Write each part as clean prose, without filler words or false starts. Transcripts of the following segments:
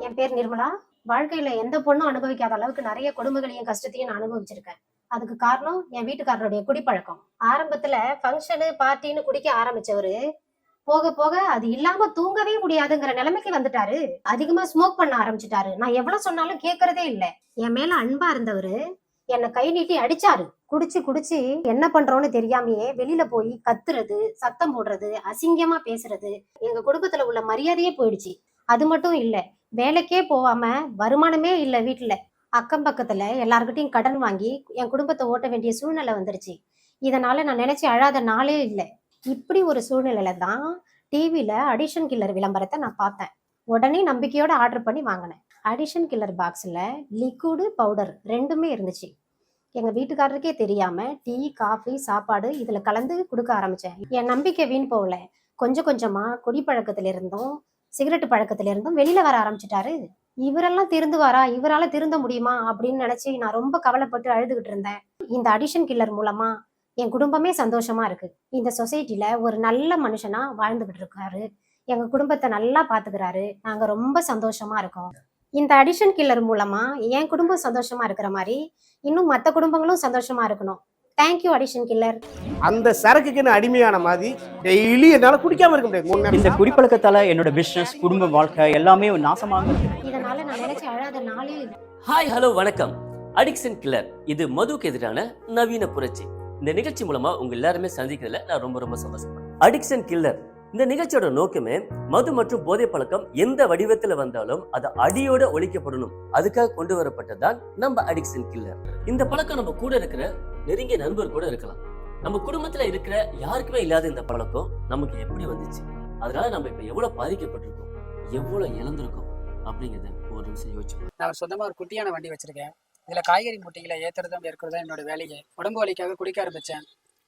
என் பேர் நிர்மலா. வாழ்க்கையில எந்த பொண்ணும் அனுபவிக்காத அளவுக்கு நிறைய கொடுமைகளையும் கஷ்டத்தையும் நான் அனுபவிச்சிருக்கேன். அதுக்கு காரணம் என் வீட்டுக்காரருடைய குடிப்பழக்கம். ஆரம்பத்துல ஃபங்க்ஷனு பார்ட்டின்னு குடிக்க ஆரம்பிச்சவரு போக போக அது இல்லாம தூங்கவே முடியாதுங்கிற நிலைமைக்கு வந்துட்டாரு. அதிகமா ஸ்மோக் பண்ண ஆரம்பிச்சுட்டாரு. நான் எவ்வளவு சொன்னாலும் கேட்கறதே இல்ல. என் மேல அன்பா இருந்தவரு என்னை கை நீட்டி அடிச்சாரு. குடிச்சு குடிச்சு என்ன பண்றோம்னு தெரியாமயே வெளியில போய் கத்துறது, சத்தம் போடுறது, அசிங்கமா பேசுறது, எங்க குடும்பத்துல உள்ள மரியாதையே போயிடுச்சு. அது மட்டும் இல்ல, வேலைக்கே போகாம, வருமானமே இல்ல வீட்டுல, அக்கம் பக்கத்துல எல்லார்கிட்டயும் கடன் வாங்கி என் குடும்பத்தை ஓட்ட வேண்டிய சூழ்நிலை வந்துருச்சு. இதனால நான் நினைச்சு அழாத நாளே இல்லை. இப்படி ஒரு சூழ்நிலையில தான் டிவில அடிஷன் கில்லர் விளம்பரத்தை நான் பார்த்தேன். உடனே நம்பிக்கையோட ஆர்டர் பண்ணி வாங்கினேன். அடிஷன் கில்லர் பாக்ஸ்ல லிக்விடு பவுடர் ரெண்டுமே இருந்துச்சு. எங்க வீட்டுக்காரருக்கே தெரியாம டீ, காஃபி, சாப்பாடு இதுல கலந்து கொடுக்க ஆரம்பிச்சேன். என் நம்பிக்கை வீண் போகல. கொஞ்சம் கொஞ்சமா குடிப்பழக்கத்துல இருந்தும் சிகரெட் பழக்கத்துல இருந்தும் வெளியில வர ஆரம்பிச்சிட்டாரு. இவரெல்லாம் திருந்துவாரா, இவரால திருந்த முடியுமா அப்படின்னு நினைச்சு நான் ரொம்ப கவலைப்பட்டு அழுதுகிட்டு இருந்தேன். இந்த அடிஷன் கில்லர் மூலமா என் குடும்பமே சந்தோஷமா இருக்கு. இந்த சொசைட்டில ஒரு நல்ல மனுஷனா வாழ்ந்துகிட்டு இருக்காரு. எங்க குடும்பத்தை நல்லா பாத்துக்கிறாரு. நாங்க ரொம்ப சந்தோஷமா இருக்கோம். இந்த அடிஷன் கில்லர் மூலமா என் குடும்பம் சந்தோஷமா இருக்கிற மாதிரி இன்னும் மற்ற குடும்பங்களும் சந்தோஷமா இருக்கணும். Thank you addition killer. அந்த சரக்குக்கு அடிமையான மாதிரி டெய்லி என்னால குடிக்காம இருக்க முடியாது. இந்த குடிப்பழக்கத்தால என்னோட பிசினஸ், குடும்ப வாழ்க்கை எல்லாமே நாசமாக. இதனால நான் நினைச்சு அழாத நாளே இல்லை. ஹாய், ஹலோ, வணக்கம். அடிக்ஷன் கில்லர், இது மதுக்கு எதிரான நவீன புரட்சி. இந்த நிகழ்ச்சி மூலமா உங்க எல்லாருமே சந்திக்கிறதுல நான் ரொம்ப ரொம்ப சந்தோஷப்படுறேன். அடிக்ஷன் கில்லர் இந்த நிகழ்ச்சியோட நோக்கமே மது மற்றும் போதை பழக்கம் எந்த வடிவத்துல வந்தாலும் அது அடியோட ஒழிக்கப்படணும். அதுக்காக கொண்டு வரப்பட்டதான் நம்ம அடிக்ஷன் கில்லர். இந்த பழக்கம் நம்ம கூட இருக்கிற நெருங்கிய நண்பர் கூட இருக்கலாம். நம்ம குடும்பத்துல இருக்கிற யாருக்குமே இல்லாத இந்த பழக்கம் நமக்கு எப்படி வந்துச்சு, அதனால நம்ம இப்ப எவ்வளவு பாதிக்கப்பட்டிருக்கோம், எவ்வளவு இழந்திருக்கோம் அப்படிங்கறத ஒரு நிமிஷம் யோசிச்சு. நான் சொந்தமா ஒரு குட்டியான வண்டி வச்சிருக்கேன். இதுல காய்கறி மூட்டைகளை ஏத்துறதும் ஏற்கிறதும் என்னோட வேலையை. உடம்பு வலிக்காக குடிக்க ஆரம்பிச்சேன்.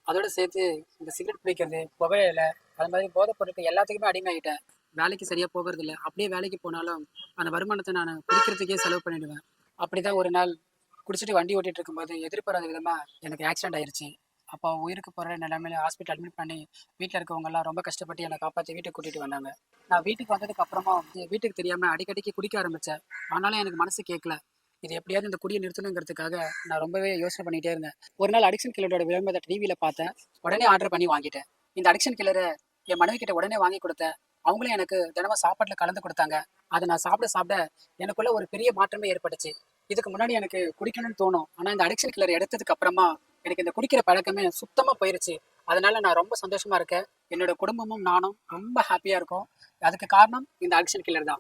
அதோட சேர்த்து இந்த சிகரெட் பிடிக்கிறது, புகையில, அது மாதிரி போதைப் பொருட்கள் எல்லாத்துக்குமே அடிமையாகிட்டேன். வேலைக்கு சரியா போகிறது இல்லை. அப்படியே வேலைக்கு போனாலும் அந்த வருமானத்தை நான் குடிக்கிறதுக்கே செலவு பண்ணிடுவேன். அப்படிதான் ஒரு நாள் குடிச்சிட்டு வண்டி ஓட்டிட்டு இருக்கும்போது எதிர்பாராத விதமா எனக்கு ஆக்சிடென்ட் ஆயிடுச்சு. அப்போ உயிருக்கு போகிற நிலைமையில ஹாஸ்பிட்டல் அட்மிட் பண்ணி வீட்டில் இருக்கவங்க எல்லாம் ரொம்ப கஷ்டப்பட்டு என்னை காப்பாற்றி வீட்டுக்கு கூட்டிட்டு வந்தாங்க. நான் வீட்டுக்கு வந்ததுக்கு அப்புறமா வீட்டுக்கு தெரியாம அடிக்கடிக்கு குடிக்க ஆரம்பிச்சேன். ஆனாலும் எனக்கு மனசு கேட்கல. இது எப்படியாவது இந்த குடியை நிறுத்தணுங்கிறதுக்காக நான் ரொம்பவே யோசனை பண்ணிட்டே இருந்தேன். ஒரு நாள் அடிக்ஷன் கில்லரோட விளம்பரத்தை டிவியில பார்த்தேன். உடனே ஆர்டர் பண்ணி வாங்கிட்டேன். இந்த அடிக்ஷன் கில்லரை என் மனைவி கிட்ட உடனே வாங்கி கொடுத்தேன். அவங்களும் எனக்கு தினமும் சாப்பாட்டில் கலந்து கொடுத்தாங்க. அதை நான் சாப்பிட எனக்குள்ள ஒரு பெரிய மாற்றமே ஏற்பட்டுச்சு. இதுக்கு முன்னாடி எனக்கு குடிக்கணும்னு தோணும். ஆனா இந்த அடிக்ஷன் கில்லர் எடுத்ததுக்கு அப்புறமா எனக்கு இந்த குடிக்கிற பழக்கமே சுத்தமா போயிருச்சு. அதனால நான் ரொம்ப சந்தோஷமா இருக்கேன். என்னோட குடும்பமும் நானும் ரொம்ப ஹாப்பியா இருக்கோம். அதுக்கு காரணம் இந்த அடிக்ஷன் கில்லர் தான்.